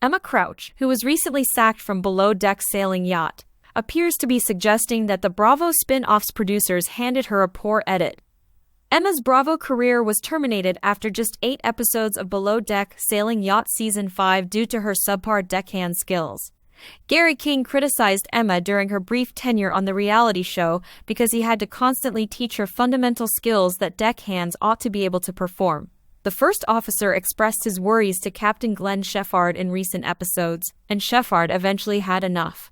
Emma Crouch, who was recently sacked from Below Deck Sailing Yacht, appears to be suggesting that the Bravo spin-off's producers handed her a poor edit. Emma's Bravo career was terminated after just 8 episodes of Below Deck Sailing Yacht Season 5 due to her subpar deckhand skills. Gary King criticized Emma during her brief tenure on the reality show because he had to constantly teach her fundamental skills that deckhands ought to be able to perform. The first officer expressed his worries to Captain Glenn Sheffard in recent episodes, and Sheffard eventually had enough.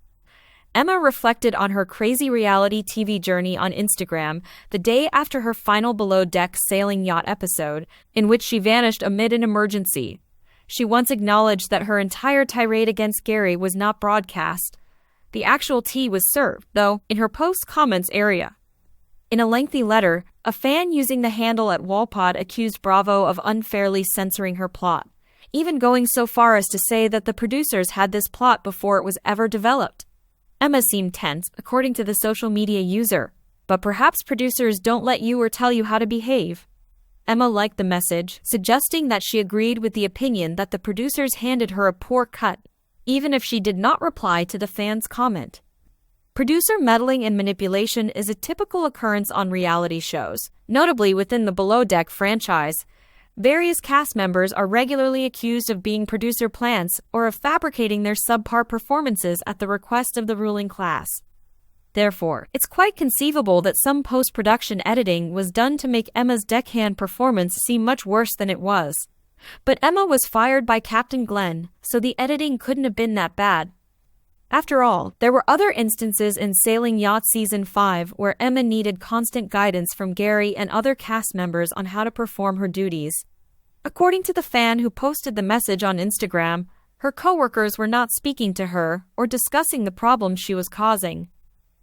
Emma reflected on her crazy reality TV journey on Instagram the day after her final Below Deck Sailing Yacht episode, in which she vanished amid an emergency. She once acknowledged that her entire tirade against Gary was not broadcast. The actual tea was served, though, in her post-comments area. In a lengthy letter, a fan using the handle at Wallpod accused Bravo of unfairly censoring her plot, even going so far as to say that the producers had this plot before it was ever developed. Emma seemed tense, according to the social media user, but perhaps producers don't let you or tell you how to behave. Emma liked the message, suggesting that she agreed with the opinion that the producers handed her a poor cut, even if she did not reply to the fan's comment. Producer meddling and manipulation is a typical occurrence on reality shows, notably within the Below Deck franchise. Various cast members are regularly accused of being producer plants or of fabricating their subpar performances at the request of the ruling class. Therefore, it's quite conceivable that some post-production editing was done to make Emma's deckhand performance seem much worse than it was. But Emma was fired by Captain Glenn, so the editing couldn't have been that bad. After all, there were other instances in Sailing Yacht Season 5 where Emma needed constant guidance from Gary and other cast members on how to perform her duties. According to the fan who posted the message on Instagram, her coworkers were not speaking to her or discussing the problems she was causing.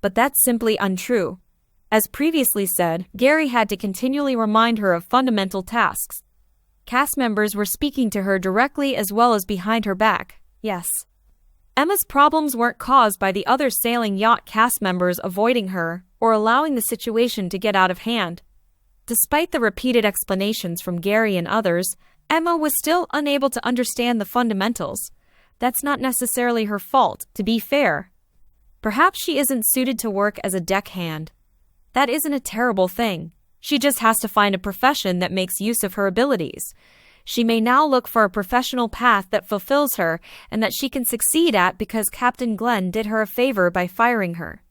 But that's simply untrue. As previously said, Gary had to continually remind her of fundamental tasks. Cast members were speaking to her directly as well as behind her back, yes. Emma's problems weren't caused by the other Sailing Yacht cast members avoiding her or allowing the situation to get out of hand. Despite the repeated explanations from Gary and others, Emma was still unable to understand the fundamentals. That's not necessarily her fault, to be fair. Perhaps she isn't suited to work as a deckhand. That isn't a terrible thing. She just has to find a profession that makes use of her abilities. She may now look for a professional path that fulfills her and that she can succeed at because Captain Glenn did her a favor by firing her.